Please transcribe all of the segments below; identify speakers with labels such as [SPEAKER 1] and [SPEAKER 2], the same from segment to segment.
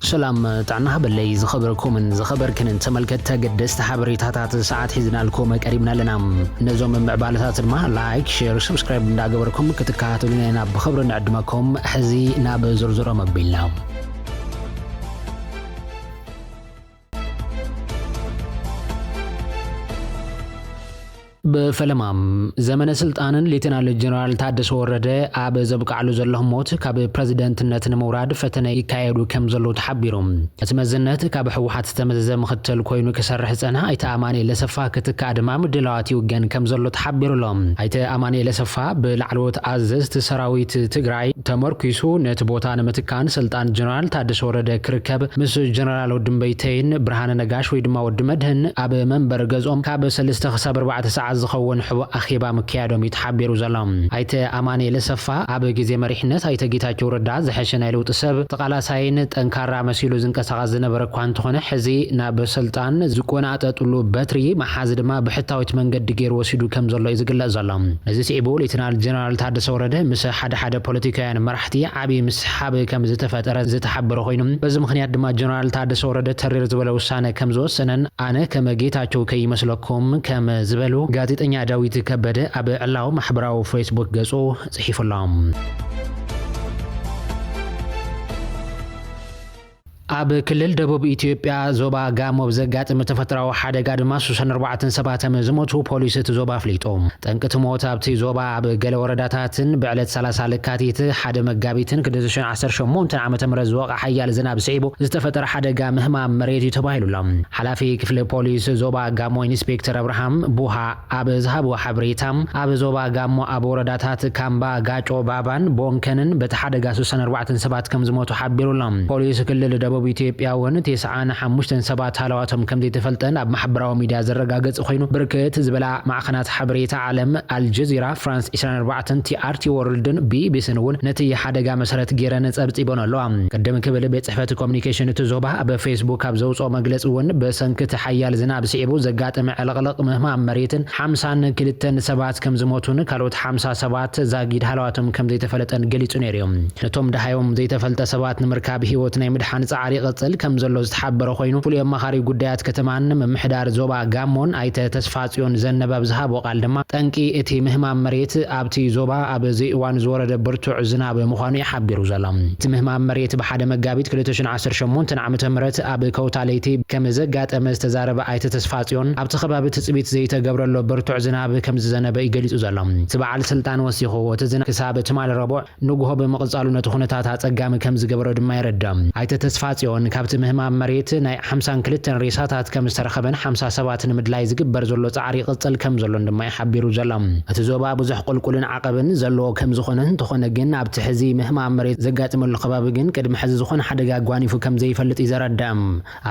[SPEAKER 1] سلام تعنا بلي زخبركم من زخبركن تملكت تقدست حبريتات ساعات حزنا لكم قريبنا لنا نزوم معبالات ما لايك شير سبسكرايب نداغبركم كتكاتلنا بخبر نعدمكم حزي ناب زرزره مبيلنا بفلمام زمن سلطانن ليتنال جنرال تادس ورده اب زبقعلو زلهم موت كاب بريزيدنتነት موراد فتنه يكايدو كم زلو تحبيروم اتمزنت كاب حوحات تمزز مختل كوينو كسرح صنا ايت اماني لسفا كتكادما مدلوات يوغن كم زلو تحبيرلهم ايت اماني لسفا بلعلوت اززت سراويت تግራይ ተመርኩሱ ነት ቦታን መትካን ስልጣን ጀነራል ታደሰ ወረደ ክርከብ ምስ ጀነራል ወድምበይተይን ብርሃነ ነጋሽ ወይ ድማ ወድመድህን አብ መንበር ገጾም ካብ 3-4 ሰዓት ዝኸውን ሕቡ አኺባ መካያዶም ይተሓቢሩ ዘሎም አይተ አማኔ ለሰፋ አብ ጊዜ መሪሕነት አይተ ጌታቸው ረዳ ዝሐሸና ይለውጥ ሰብ ተቃላሳይን ጠንካራ መሲሉ ዝንቀሳቀስ ዝነበረ ኳን ተሆነ ሕዚ ናብ ስልጣን ዝቆናጠጥሉ በትሪ መሓዝ ድማ ብሕታዊት መንገድ ገይር ወሲዱ ከም ዘሎ ይዝግለጽ ዘሎም እዚ ሲዕቡ ሌተናል ጀነራል ታደሰ ወረደ ምስ ሓደ መራሕቲ መራሕቲ ዓቢ ምስሓብ ከም ዝተፈጠረ ዝተሓበረ ኮይኖም በዚ ምኽንያት ድማ ጀነራል ታደሰ ወረደ ተሪር ዝበለ ውሳነ ከም ዝወሰነን አነ ከም ጌታቸው ከይመስለኩም ከም ዝበሉ ጋዜጠኛ ዳዊት ከበደ አብ ዕላው ማህበራዊ ፌስቡክ ገጾ ጽሒፉሎም አብ ክልል ደቡብ ኢትዮጵያ ዞባ ጋሞ ዘጋጥም ተፈጥራው ሓደጋ ድማ 34 ሰባት ዝሞቱ ፖሊስ ዞባ ፍሊጦም ጠንቅት ሞት ኣብቲ ዞባ አብ ገለ ወረዳታትን ብዕለት 30 ለካቲት ሓደ መጋቢትን 2018 ዓመተ ምህረት ዝወqa ሓያል ዝናብ ስዒቡ ዝተፈጠረ ሓደጋ ምህማም መሬት ተባሂሉሎም ሓላፊ ክፍለ ፖሊስ ዞባ ጋሞ ኢንስፔክተር አብርሃም ቡሃ አብ ዝሃብ ሓበሬታም አብ ዞባ ጋሞ አብ ወረዳታት ካምባ ጋጮ ባባን ቦንከንን በተሓደጋ 34 ሰባት ከም ዝሞቱ ሓቢሩሎም ፖሊስ ክልል ደቡብ ኢትዮጵያ ወንት የሰዓና 5 ሰባት ሃላዋቶም ከም ዘይተፈልጠን ኣብ ማሕበራዊ ሚድያ ዘረጋገጽ ኮይኑ ብርክት ዝበላ ማዕኸናት ሓበሬታ ዓለም አልጀዚራ ፍራንስ 24 ቲአርቲ ወርልድን ቢቢሲን ውን ነቲ ሓደጋ መሰረት ገይረን ጸብጽበን ኣለዋ ቀደም ክብል በጽሕፈት ኮሙኒኬሽን ዞባ ኣብ ፌስቡክ ኣብ ዘውጾ መግለጽ ውን በሰንክት ሓያል ዝናብ ስዒቡ ዘጋጥም ዕለቕለቕ ምህማም መሬትን 52 ሰባት ከም ዝሞቱን ካልኦት 57 ዛጊድ ሃላዋቶም ከም ዘይተፈለጠን ገሊጹ ነይሮም ነቶም ደሃዮም ዘይተፈልጠ ሰባት ንምርካብ ህይወት ናይ ምድሓን ጻዕሪ قتل كم زلو ዝተሓበረ ኮይኑ ፍሉይ መኻሪ ጉዳያት ከተማን ምምሕዳር ዞባ ጋሞን አይተ ተስፋጽዮን ዘነበብ ዝሃብ ወቃል ድማ ጠንቂ እቲ ምህማም መሬት ኣብቲ ዞባ ኣብ ዘይዋን ዝወረደ ብርቱዕ ዝናብ ምዃኑ ይሓቢሩ ዘሎም እቲ ምህማም መሬት ብሓደ መጋቢት 2018 ዓመተ ምህረት ኣብ ከውታለይቲ ከም ዘጋጠመ ዝተዛረበ አይተ ተስፋጽዮን ኣብቲ ከባቢ ትጽቢት ዘይተገብረሎ ብርቱዕ ዝናብ ከም ዝዘነበ ይገልጹ ዘሎም ትበዓል ስልጣን ወሲኹ እቲ ዝናብ ክሳብ ትማል ረቡዕ ንጉሆ በመቕጻሉ ነቲ ሁነታት አጸጋሚ ከም ዝገብረ ድማ ይረዳም አይተ ተስፋጽዮን ካብቲ ምህማም መሬት ናይ 52 ሬሳታት ከም ዝተረኸበን 57 ንምድላይ ዝግበር ዘሎ ጻዕሪ ቅጽል ከም ዘሎ ድማ ይሓቢሩ ዘሎም እቲ ዞባ ብዙሕ ቁልቁልን ዓቀብን ዘሎ ከም ዝኾነን ተኾነ ግን ኣብቲ ሕዚ ምህማም መሬት ዘጋጥመሉ ከባቢ ግን ቅድሚ ሕዚ ዝኾነ ሓደጋ ጓኒፉ ከም ዘይፈልጥ ይዘረዳም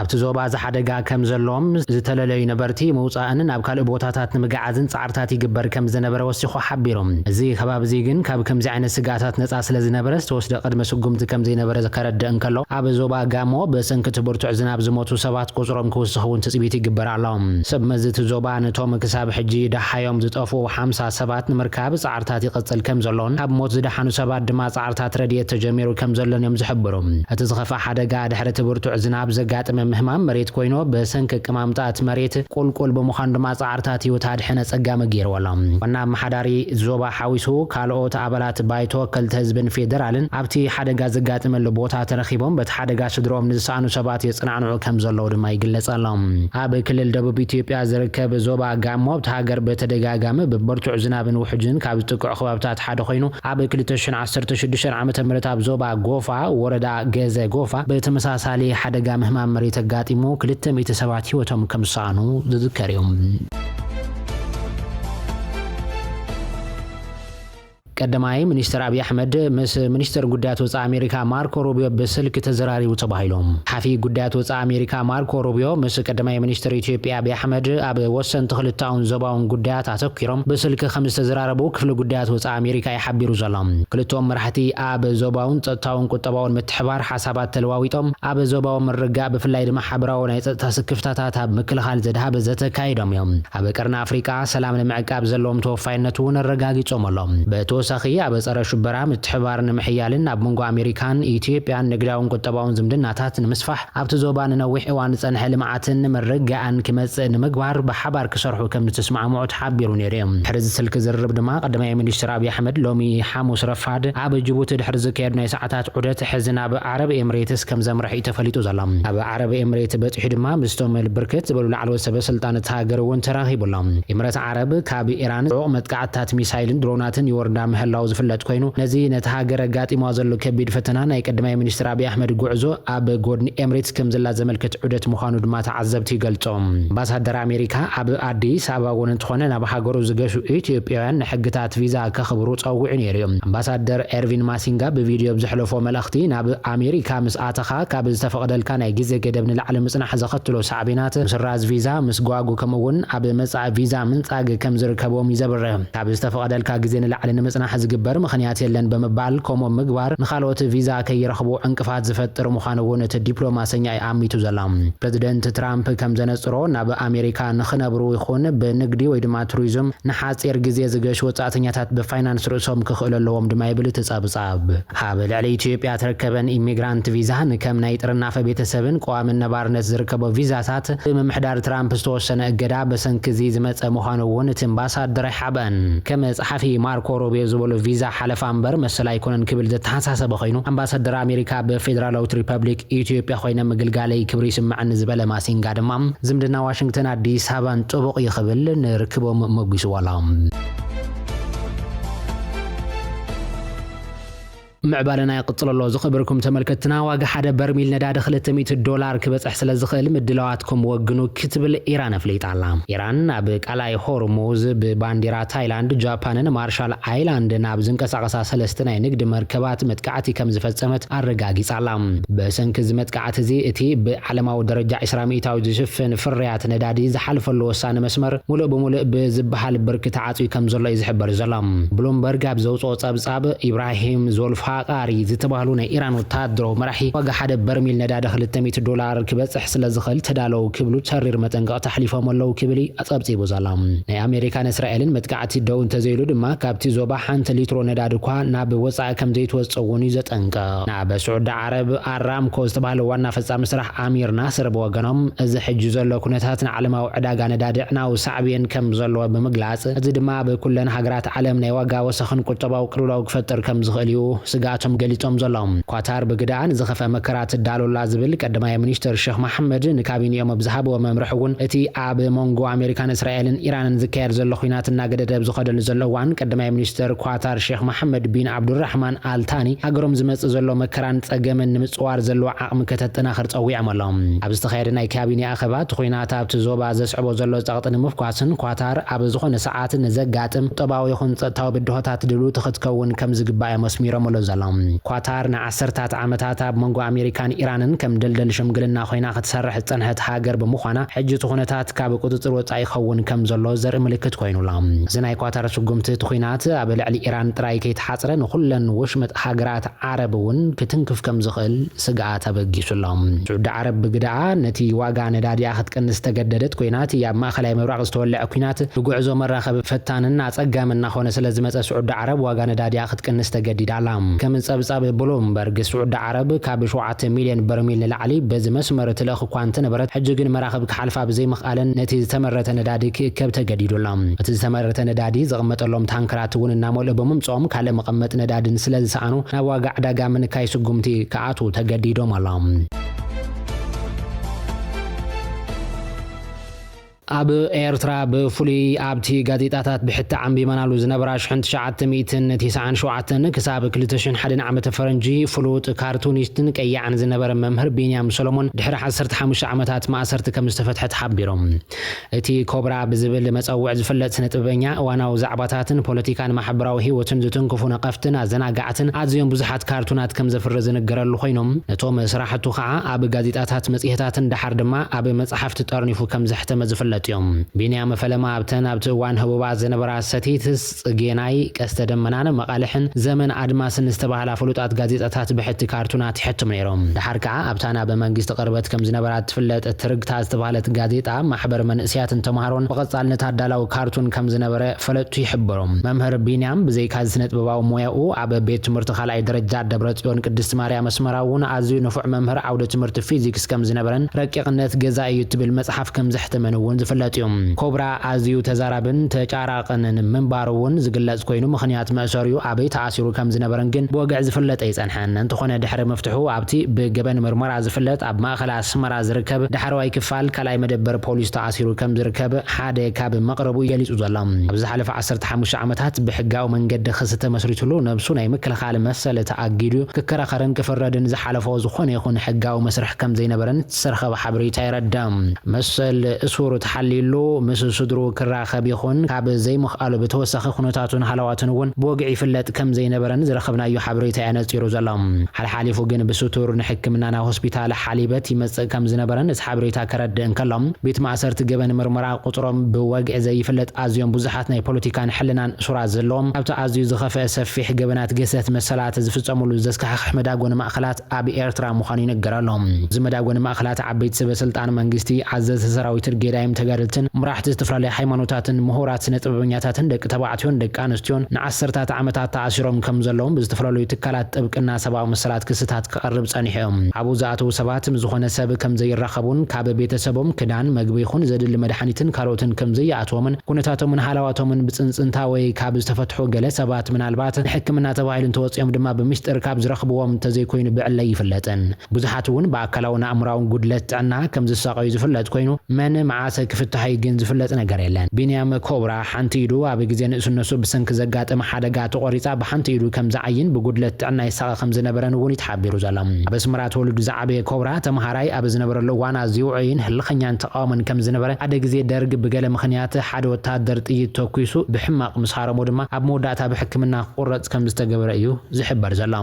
[SPEAKER 1] ኣብቲ ዞባ ሓደጋ ከም ዘሎም ዝተለለዩ ነበርቲ መውጻእን ናብ ካልእ ቦታታት ንምግዓዝን ጻዕርታት ይግበር ከም ዝነበረ ወሲኹ ሓቢሮም እዚ ከባቢ እዚ ግን ካብ ከምዚ ዓይነት ስጋታት ነጻ ስለ ዝነበረ ዝተወስደ ቅድመ ስጉምቲ ከም ዘይነበረ ዘከረድእ እንከሎ ኣብ ዞባ ጋሞ በሰንክት ብርቱዕ ዝናብ ዝሞቱ ሰባት ቁጽሮም ክውስኹን ትጽቢት ይግበር ኣሎም ሰብ መዝት ዞባ ነቶም ክሳብ ሕጂ ደሓዮም ዝጠፉ 50 ሰባት ንምርካብ ጻዕርታት ይቅጽል ከም ዘሎን ኣብ ሞት ዝደሓኑ ሰባት ድማ ጻዕርታት ረድኤት ተጀሚሩ ከም ዘሎን እዮም ዝሕብሩ እቲ ዝኸፋ ሓደጋ ድሕሪ ብርቱዕ ዝናብ ዘጋጥመ ምህማም መሬት ኮይኑ በሰንክ ቅማምጣት መሬት ቁልቁል ብምዃኑ ድማ ጻዕርታት ህይወት ኣድሕነ ጸጋሚ ገይርዎሎም ዋና መሓዳሪ ዞባ ሓዊሱ ካልኦት ኣባላት ባይቶ ወከልቲ ህዝብን ፌደራልን ኣብቲ ሓደጋ ዘጋጥመሉ ቦታ ተረኺቦም በቲ ሓደጋ ስድሮም ንዝሳኑ ሰባት የጽናዕኑ ከም ዘለው ድማ ይግለጻሎም ኣብ ክልል ደቡብ ኢትዮጵያ ዝርከብ ዞባ ጋሞ ኣብቲ ሃገር በተደጋጋሚ ብብርቱዕ ዝናብን ውሕጅን ካብ ዝጥቅዑ ከባብታት ሓደ ኮይኑ ኣብ 2016 ዓመተ ምህረት ኣብ ዞባ ጎፋ ወረዳ ገዘ ጎፋ በተመሳሳሊ ሓደጋ ምህማም መሬት ኣጋጢሙ 200 ሰባት ህይወቶም ከም ዝሳኑ ዝዝከር እዩ ቀደማይ ሚኒስትር አብይ አህመድ ምስ ሚኒስትር ጉዳያት ወጻኢ አሜሪካ ማርኮ ሩቢዮ በስልክ ተዘራሪቡ ተባሂሎም ሓፊ ጉዳያት ወጻኢ አሜሪካ ማርኮ ሩቢዮ ምስ ቀደማይ ሚኒስትር ኢትዮጵያ አብይ አህመድ ኣብ ወሰን ተኽልታውን ዞባውን ጉዳያት አተኪሮም በስልክ ከም ዝተዘራረቡ ክፍለ ጉዳያት ወጻኢ አሜሪካ ይሓቢሩ ዘሎም ክልቶም መራሕቲ ኣብ ዞባውን ጸጥታውን ቁጠባውን ምትሕባር ሓሳባት ተለዋዊጦም ኣብ ዞባውን ምርጋእ ብፍላይ ድማ ሓበራዊ ናይ ጸጥታ ስክፍታታት ኣብ ምክልኻል ዘድሃበ ዘተካይዶም እዮም ኣብ ቀርና ኣፍሪካ ሰላም ንምዕቃብ ዘለዎም ተወፋይነቱ ነረጋጊጾም ኣሎም በተወሳ ብተወሳኺ ኣብ ጸረ ሽበራ ምትሕባር ንምሕያልን ኣብ መንጎ ኣሜሪካን ኢትዮጵያን ንግዳውን ቁጠባውን ዝምድናታት ንምስፋሕ ኣብቲ ዞባ ንነዊሕ እዋን ዝጸንሐ ልምዓትን ምርግጋእን ክመጽእ ንምግባር ብሓባር ክሰርሑ ከም ዝተስማዕምዑ ተሓቢሩ ነይሩ እዩ። ድሕሪ ስልክ ዝርርብ ድማ ቀዳማይ ሚኒስትር አብይ ኣሕመድ ሎሚ ሐሙስ ረፋድ ኣብ ጅቡቲ ድሕሪ ዝካየድ ናይ ሰዓታት ዑደት ሕዚ ናብ ዓረብ ኤምሬትስ ከም ዘምርሕ ተፈሊጡ ዘሎ። ኣብ ዓረብ ኤምሬት በጽሑ ድማ ምስቶም ብርክት ዝበሉ ላዕለዎት ሰበስልጣናት ሃገር እውን ተራኺቡሎም። ኤምሬት ዓረብ ካብ ኢራን ዕቑ መጥቃዕትታት ሚሳይልን ድሮናትን ይወርዳ ምህላው ዝፍለጥ ኮይኑ ነዚ ነቲ ሃገር ኣጋጢሞ ዘሎ ከቢድ ፈተና ናይ ቀዳማይ ሚኒስትር አብይ ኣሕመድ ጉዕዞ ኣብ ጎድኒ ኤምሬትስ ከም ዘላ ዘመልክት ዑደት ምዃኑ ድማ ተዓዘብቲ ይገልጾም። ኣምባሳደር ኣሜሪካ ኣብ ኣዲስ ኣበባ እውን እንትኾነ ናብ ሃገሩ ዝገሹ ኢትዮጵያውያን ንሕግታት ቪዛ ከኽብሩ ጸዊዑ ነይሩ። ኣምባሳደር ኤርቪን ማሲንጋ ብቪድዮ ብዝሕለፎ መልእኽቲ ናብ ኣሜሪካ ምስ ኣተኻ ካብ ዝተፈቐደልካ ናይ ግዜ ገደብ ንላዕሊ ምጽናሕ ዘኸትሎ ሳዕቤናት ምስራዝ ቪዛ ምስ ጓጉ ከምኡውን ኣብ መጻኢ ቪዛ ምንጻግ ከም ዝርከቦም ይዘብርህ። ካብ ዝተፈቐደልካ ግዜ ንላዕሊ ንምጽናሕ ዝግበር ምኽንያት የለን ብምባል ከምኡ ምግባር ንኻልኦት ቪዛ ከይረኽቡ ዕንቅፋት ዝፈጥር ምዃኑ እውን እቲ ዲፕሎማሰኛ ኣሚቱ ዘላ። ፕሬዚደንት ትራምፕ ከም ዘነጽሮ ናብ ኣሜሪካ ንኽነብሩ ይኹን ብንግዲ ወይ ድማ ቱሪዝም ንሓፂር ግዜ ዝገሹ ወጻእተኛታት ብፋይናንስ ርእሶም ክኽእለለዎም ድማ ይብል ትጸብጻብ። ኣብ ልዕሊ ኢትዮጵያ ትርከበን ኢሚግራንት ቪዛ ንከም ናይ ጥርናፈ ቤተሰብን ቀዋምን ነባርነት ዝርከቦ ቪዛታት ብምምሕዳር ትራምፕ ዝተወሰነ እገዳ በሰንኪ እዚ ዝመጸ ምዃኑ እውን እቲ ኣምባሳደር ይሓበን። ከም ጸሓፊ ማርኮ ሩቢዮ ዝበሉ ቪዛ ሓለፋ እምበር መሰል ኣይኮነን ክብል ዝተሓሳሰበ ኮይኑ ኣምባሳደር ኣሜሪካ ብፌደራላዊት ሪፐብሊክ ኢትዮጵያ ኮይነ ምግልጋለይ ክብሪ ይስምዓኒ ዝበለ ማሲንጋ ድማ ዝምድና ዋሽንግተን ኣዲስ ኣበባን ጥቡቕ ይኽብል ንርክቦም መጉስዋላ። ምዕባለና ይቅጽለሎ ዝኽብርኩም ተመልከትና ዋጋ ሓደ በርሚል ነዳዲ $200 ክበጽሕ ስለ ዝኽእል ምድላዋትኩም ወግኑ ክትብል ኢራን ኣፍሊጣላ። ኢራን ኣብ ቃላይ ሆርሙዝ ብባንዲራ ታይላንድ፣ ጃፓንን ማርሻል ኣይላንድ ናብ ዝንቀሳቐሳ ሰለስተ ናይ ንግዲ መርከባት መጥቃዕቲ ከም ዝፈጸመት ኣረጋጊጻላ። በሰንኪ እዚ መጥቃዕቲ እዚ እቲ ብዓለማዊ ደረጃ 20% ዝሽፍን ፍርያት ነዳዲ ዝሓልፈሉ ወሳኒ መስመር ሙሉእ ብምሉእ ብዝበሃል ብርኪ ተዓጽዩ ከም ዘሎ እዩ ዝሕበር ዘሎ። ብሉምበርግ ኣብ ዘውፅኦ ጸብጻብ ኢብራሂም ዞልፋ ቃሪ ዝተባህሉ ናይ ኢራን ወታደራዊ መራሒ ዋጋ ሓደ በርሚል ነዳዲ $200 ክበጽሕ ስለ ዝኽእል ተዳለው ክብሉ ሰሪር መጠንቀቕ ተሕሊፎም ኣለው ክብል ኣጸብጺቡ ዘላ። ናይ ኣሜሪካን እስራኤልን መጥቃዕቲ ደው እንተዘይሉ ድማ ካብቲ ዞባ ሓንቲ ሊትሮ ነዳዲ እኳ ናብ ወጻኢ ከም ዘይትወጽእ እውን እዩ ዘጠንቀቕ። ናብ ሳዑዲ ዓረብ ኣራምኮ ዝተባህለ ዋና ፈጻሚ ስራሕ ኣሚር ናስር ብወገኖም እዚ ሕጂ ዘሎ ኩነታት ንዓለማዊ ዕዳጋ ነዳዲ ዕናዊ ሳዕብየን ከም ዘለዎ ብምግላጽ እዚ ድማ ብኩለን ሃገራት ዓለም ናይ ዋጋ ወሰኽን ቁጠባዊ ቅልውላው ክፈጥር ከም ዝኽእል እዩ ስጋቶም ገሊጾም ዘሎም። ኳታር ብግዳን ዝኸፈ መከራት ዳሎላ ዝብል ቀዳማይ ሚኒስትር ሼክ መሐመድ ንካቢኔኦም ብዝሃብዎ መምርሒ እውን እቲ ኣብ መንጎ ኣሜሪካን እስራኤልን ኢራንን ዝካየድ ዘሎ ኩናት እናገደደ ዝኸደሉ ዘለዋን ቀዳማይ ሚኒስትር ኳታር ሼክ መሐመድ ቢን ዓብዱራሕማን አልታኒ ሃገሮም ዝመጽእ ዘሎ መከራን ጸገምን ንምጽዋር ዘለዎ ዓቕሚ ከተጠናኽር ጸዊዖም ኣሎም። ኣብ ዝተኻየደ ናይ ካቢኔ ኣኸባ እቲ ኩናት ኣብቲ ዞባ ዘስዕቦ ዘሎ ጸቕጢ ንምፍኳስን ኳታር ኣብ ዝኾነ ሰዓት ንዘጋጥም ቁጠባዊ ይኹን ጸጥታዊ ብድሆታት ድልውቲ ክትከውን ከም ዝግባእ መስሚሮም ኣሎ ዘሎም። ኳታር ንዓሰርታት ዓመታት ኣብ መንጎ ኣሜሪካን ኢራንን ከም ደልደል ሽምግልና ኮይና ክትሰርሕ ዝጸንሐት ሃገር ብምዃና ሕጂ እቲ ኩነታት ካብ ቁፅጥር ወጻኢ ይኸውን ከም ዘሎ ዘርኢ ምልክት ኮይኑላ። እዚ ናይ ኳታር ስጉምቲ እቲ ኩናት ኣብ ልዕሊ ኢራን ጥራይ ከይተሓፅረ ንኹለን ውሽመጥ ሃገራት ዓረብ እውን ክትንክፍ ከም ዝኽእል ስግኣት ኣበጊሱሎም። ሳዑዲ ዓረብ ብግድኣ ነቲ ዋጋ ነዳድያ ክትቀንስ ተገደደት ኮይናት ኣብ ማእኸላይ ምብራቕ ዝተወልዐ ኩናት ብጉዕዞ መራኸቢ ፈታንን ኣጸጋምን እናኾነ ስለ ዝመፀ ሳዑዲ ዓረብ ዋጋ ነዳድያ ክትቀንስ ተገዲዳላ። ከም ጸብጻብ ብሉምበርግ ሳዑዲ ዓረብ ካብ 7 ሚልዮን በርሚል ንላዕሊ በዚ መስመር ትልእኽ እኳ እንተነበረት ሕጂ ግን መራኸቢ ክሓልፋ ብዘይምኽኣለን ነቲ ዝተመረተ ነዳዲ ክእከብ ተገዲዱላ። እቲ ዝተመረተ ነዳዲ ዝቕመጠሎም ታንከራት እውን እናመልኡ ብምምጾም ካልእ መቐመጢ ነዳድን ስለ ዝሰኣኑ ናብ ዋጋ ዕዳጋ ምንካይ ስጉምቲ ክኣቱ ተገዲዶም ኣሎም። ኣብ ኤርትራ ብፍሉይ ኣብቲ ጋዜጣታት ብሕቲ ዓንቢበናሉ ዝነበራ 1997 ክሳብ 2001 ዓመተ ፈረንጂ ፍሉጥ ካርቱኒስትን ቀያዕን ዝነበረ መምህር ቢንያም ሰሎሞን ድሕሪ 15 ዓመታት ማእሰርቲ ከም ዝተፈትሐ ተሓቢሮም። እቲ ኮብራ ብዝብል መፀውዕ ዝፍለጥ ስነ-ጥበበኛ እዋናዊ ዛዕባታትን ፖለቲካን ማሕበራዊ ህይወትን ዝትንክፉ ነቐፍትን ኣዘናጋዕትን ኣዝዮም ብዙሓት ካርቱናት ከም ዘፍሪ ዝንገረሉ ኮይኖም ነቶም ስራሕቱ ከዓ ኣብ ጋዜጣታት መጽሔታትን ድሓር ድማ ኣብ መጽሓፍቲ ጠርኒፉ ከም ዘሕተመ ዝፍለጥ ዝፍለጥዮም ቢንያም ፈለማ ኣብተን ኣብቲ እዋን ህቡባት ዝነበራ ሰቲትስ ጽጌናይ ቀስተ ደመናን መቃልሕን ዘመን ኣድማስን ዝተባሃላ ፍሉጣት ጋዜጣታት ብሕቲ ካርቱናት ይሕትሙ ነይሮም ድሓር ከዓ ኣብታና በመንግስቲ ቅርበት ከም ዝነበራ ትፍለጥ ትርግታ ዝተባሃለት ጋዜጣ ማሕበር መንእስያትን ተማሃሮን ብቐጻልነት ኣዳላው ካርቱን ከም ዝነበረ ፈለጡ ይሕብሮም መምህር ቢንያም ብዘይካ ስነ-ጥበባዊ ሞያኡ ኣብ ቤት ትምህርቲ ካልኣይ ደረጃ ደብረ ጽዮን ቅድስት ማርያም መስመራውን ኣዝዩ ንፉዕ መምህር ዓውደ ትምህርቲ ፊዚክስ ከም ዝነበረን ረቂቕነት ገዛ እዩ ትብል መጽሓፍ ከም ዘሕተመን ዝፍለጥ እዮም ኮብራ ኣዝዩ ተዛራብን ተጫራቕን ምንባሩውን ዝግለጽ ኮይኑ ምኽንያት መእሰሪኡ ኣበይ ተኣሲሩ ከም ዝነበረን ግን ብወግዕ ዝፍለጥ ይጸንሐን እንተኾነ ድሕሪ መፍትሑ ኣብቲ ብገበን ምርመራ ዝፍለጥ ኣብ ማእኸል ኣስመራ ዝርከብ ዳሕረዋይ ክፋል ካልኣይ መደበር ፖሊስ ተኣሲሩ ከም ዝርከብ ሓደ ካብ መቕረቡ ገሊጹ ዘሎ ኣብ ዝሓለፈ 15 ዓመታት ብሕጋዊ መንገዲ ክስ ተመስሪቱሉ ነብሱ ናይ ምክልኻል መሰለ ተኣጊዱ ክከራኸርን ክፍረድን ዝሓለፈ ዝኾነ ይኹን ሕጋዊ መስርሕ ከም ዘይነበረን ተሰረኸበ ሓበሬታ ይረዳም መሰል እሱር ተሓሊሉ ምስ ስድሩ ክራኸብ ይኹን ካብ ዘይምኽኣሉ ብተወሳኺ ኩነታቱን ሃለዋቱን እውን ብወግዕ ይፍለጥ ከም ዘይነበረን ዝረኸብናዮ ሓበሬታ ያነፂሩ ዘሎ ሓልሓሊፉ ግን ብስቱር ንሕክምና ናብ ሆስፒታል ሓሊበት ይመጽእ ከም ዝነበረን እቲ ሓበሬታ ከረድእ እንከሎም ቤት ማእሰርቲ ገበን ምርመራ ቁጥሮም ብወግዕ ዘይፍለጥ ኣዝዮም ብዙሓት ናይ ፖለቲካን ሕልናን እሱራት ዘለዎም ኣብቲ ኣዝዩ ዝኸፍአ ሰፊሕ ገበናት ገሰት መሰላት ዝፍጸሙሉ ዘስካሕክሕ መዳጎን ማእኸላት ኣብ ኤርትራ ምዃኑ ይነገረሎም እዚ መዳጎን ማእኸላት ዓበይቲ ሰበስልጣን መንግስቲ ዓዘዝቲ ሰራዊትን ጌዳይም ተጋድልትን ምራሕቲ ዝተፈላለዩ ሃይማኖታትን ምሁራት ስነ-ጥበበኛታትን ደቂ ተባዕትዮን ደቂ ኣንስትዮን ንዓሰርታት ዓመታት ተኣሲሮም ከም ዘለዎም ብዝተፈላለዩ ትካላት ጥብቅና ሰብኣዊ መሰላት ክስታት ክቐርብ ጸኒሖም ኣብኡ ዝኣተዉ ሰባት ዝኾነ ሰብ ከም ዘይራኸቡን ካብ ቤተሰቦም ክዳን መግቢ ይኹን ዘድሊ መድሓኒትን ካልኦትን ከም ዘይኣትዎምን ኩነታቶምን ሃላዋቶምን ብፅንፅንታ ወይ ካብ ዝተፈትሑ ገለ ሰባት ምናልባት ንሕክምና ተባሂሉ እንተወፂኦም ድማ ብምስጥር ካብ ዝረኽብዎም ተዘይኮይኑ ብዕለይ ይፍለጥን ብዙሓት እውን ብኣካላውን ኣእምራውን ጉድለት ጥዕና ከም ዝሳቀዩ ዝፍለጥ ኮይኑ መን መዓሰ ክፍትሐይ ግን ዝፍለጥ ነገር የለን ቢንያም ኮብራ ሓንቲ ኢዱ ኣብ ግዜ ንእስነሱ ብሰንኪ ዘጋጥም ሓደጋ ተቆሪፃ ብሓንቲ ኢዱ ከም ዝዓይን ብጉድለት ጥዕና ይሳቀ ከም ዝነበረን እውን ይተሓቢሩ ዘሎ በስምራ ተወልዱ ዝዓበየ ኮብራ ተምሃራይ ኣብ ዝነበረሉ እዋን ኣዝዩ ውዑይን ህልኸኛን ተቃውሞን ከም ዝነበረ ሓደ ግዜ ደርግ ብገለ ምኽንያት ሓደ ወታደር ጥይት ተኩሱ ብሕማቕ ምስኻረሙ ድማ ኣብ መወዳእታ ብሕክምና ቁረጽ ከም ዝተገበረ እዩ ዝሕበር ዘሎ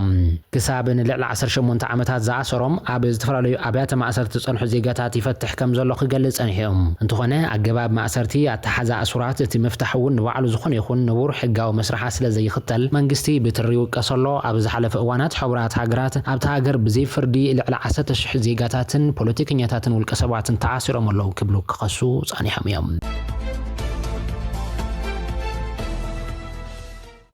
[SPEAKER 1] ክሳብ ንልዕሊ 18 ዓመታት ዝኣሰሮም ኣብ ዝተፈላለዩ ኣብያተ ማእሰርቲ ዝጸንሑ ዜጋታት ይፈትሕ ከም ዘሎ ክገልጽ ጸኒሖም እንተኾነ ኣገባብ ማእሰርቲ ኣተሓዛ ኣሱራት እቲ መፍትሕ እውን ንባዕሉ ዝኾነ ይኹን ንቡር ሕጋዊ መስርሓ ስለ ዘይኽተል መንግስቲ ብትሪው ቀሰሎ ኣብ ዝሓለፈ እዋናት ሕብራት ሃገራት ኣብታ ሃገር ብዘይ ፍርዲ ልዕሊ 10,000 ዜጋታትን ፖለቲከኛታትን ውልቀ ሰባትን ተኣሲሮም ኣለዉ ክብሉ ክኸሱ ጸኒሖም እዮም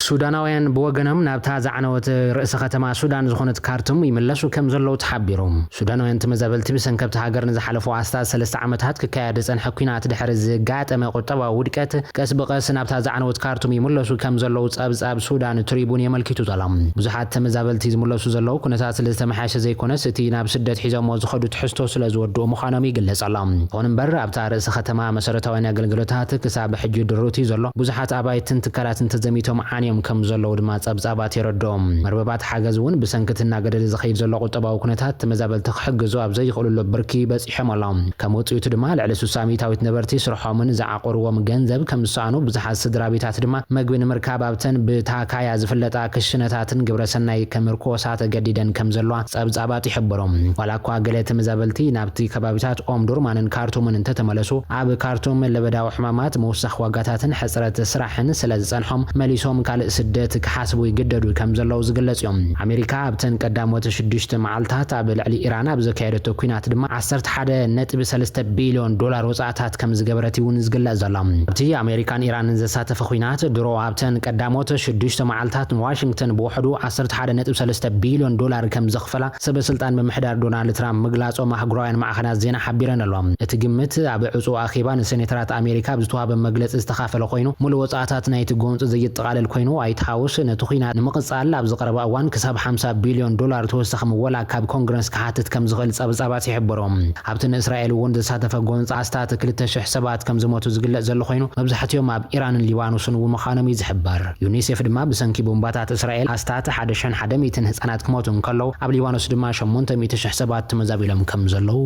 [SPEAKER 1] ሱዳናውያን ብወገኖም ናብታ ዛዕነወት ርእሰ ከተማ ሱዳን ዝኾነት ካርቱም ይመለሱ ከም ዘለዉ ተሓቢሮም ሱዳናውያን ተመዛበልቲ ብሰንከብቲ ሃገር ንዝሓለፉ ኣስታት 3 ዓመታት ክካየድ ዝጸንሐ ኩናት ድሕሪ ዝጋጠመ ቁጠባዊ ውድቀት ቀስ ብቐስ ናብታ ዛዕነወት ካርቱም ይመለሱ ከም ዘለዉ ጸብጻብ ሱዳን ትሪቡን የመልኪቱ ዘሎ ብዙሓት ተመዛበልቲ ዝመለሱ ዘለዉ ኩነታት ስለዝተመሓየሸ ዘይኮነስ እቲ ናብ ስደት ሒዞሞ ዝኸዱ ትሕዝቶ ስለ ዝወድኡ ምዃኖም ይግለጽ ኣሎ ይኹን እምበር ኣብታ ርእሰ ከተማ መሰረታውያን ኣገልግሎታት ክሳብ ሕጂ ድሩቲ ዘሎ ብዙሓት ኣባይትን ትካላትን ተዘሚቶም ዓንዮም ከም ዘለዉ ድማ ጸብጻባት ይረድኦም መርበባት ሓገዝ እውን ብሰንክትና ገደል ዝኸይድ ዘሎ ቁጠባዊ ኩነታት ተመዛበልቲ ክሕግዙ ኣብ ዘይኽእሉሉ ብርኪ በፂሖም ኣሎም ከም ውፅኢቱ ድማ ልዕሊ 60 ነበርቲ ስርሖምን ዝዓቆርዎም ገንዘብ ከም ዝሰኣኑ ብዙሓት ስድራ ቤታት ድማ መግቢ ንምርካብ ኣብተን ብታካያ ዝፍለጣ ክሽነታትን ግብረሰናይ ከምርኮሳ ተገዲደን ከም ዘለዋ ጸብጻባት ይሕብሮም ዋላ እኳ ገለ ተመዛበልቲ ናብቲ ከባቢታት ኦም ዱርማንን ካርቱምን እንተተመለሱ ኣብ ካርቱም ለበዳዊ ሕማማት መውሳኽ ዋጋታትን ሕፅረት ስራሕን ስለ ዝጸንሖም መሊሶም ካልእ ስደት ክሓስቡ ይግደዱ ከም ዘለዉ ዝግለጽ እዮም ኣሜሪካ ኣብተን ቀዳሞት 6 መዓልታት ኣብ ልዕሊ ኢራን ኣብ ዘካየደቶ ኩናት ድማ 11.3 ቢልዮን ዶላር ወጻእታት ከም ዝገበረት እውን ዝግለጽ ዘሎ ኣብቲ ኣሜሪካን ኢራንን ዘሳተፈ ኩናት ድሮ ኣብተን ቀዳሞት 6 መዓልታት ንዋሽንግተን ብውሕዱ 11.3 ቢልዮን ዶላር ከም ዘኽፈላ ሰበስልጣን ብምሕዳር ዶናልድ ትራምፕ ምግላጾም ኣህጉራውያን ማዕኸናት ዜና ሓቢረን ኣለዎም እቲ ግምት ኣብ ዕፁ ኣኼባ ንሴኔተራት ኣሜሪካ ብዝተዋሃበ መግለጺ ዝተኻፈለ ኮይኑ ሙሉእ ወጻእታት ናይቲ ጎንፂ ዘይጠቓለል ኮይኑ ዋይት ሃውስ ነቲ ኩናት ንምቕጻል ኣብ ዝቐረበ እዋን ክሳብ 50 ቢልዮን ዶላር ተወሳኺ ምወላ ካብ ኮንግረስ ክሓትት ከም ዝኽእል ጸብጻባት ይሕብሮም ኣብቲ ንእስራኤል እውን ዝሳተፈ ጎንፂ ኣስታት 2,000 ሰባት ከም ዝሞቱ ዝግለጽ ዘሎ ኮይኑ መብዛሕትኦም ኣብ ኢራንን ሊባኖስን እውን ምዃኖም ይዝሕበር ዩኒሴፍ ድማ ብሰንኪ ቦምባታት እስራኤል ኣስታት 1,100 ህጻናት ክሞቱ እንከለዉ ኣብ ሊባኖስ ድማ 800,000 ሰባት ተመዛቢሎም ከም ዘለዉ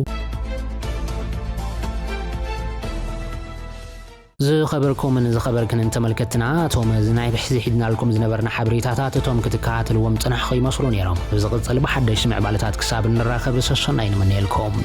[SPEAKER 1] ዝኸበርኩምን ዝኸበርክንን ተመልከትና እቶም ናይ ብሕዚ ሒድና ልኩም ዝነበርና ሓበሬታታት እቶም ክትከታተልዎም ጽናሕኹም ይመስሉ ነይሮም ብዝቕጽል ብሓደሽ ምዕባለታት ክሳብ እንራኸብ ሰሰናይ ንመነየልኩም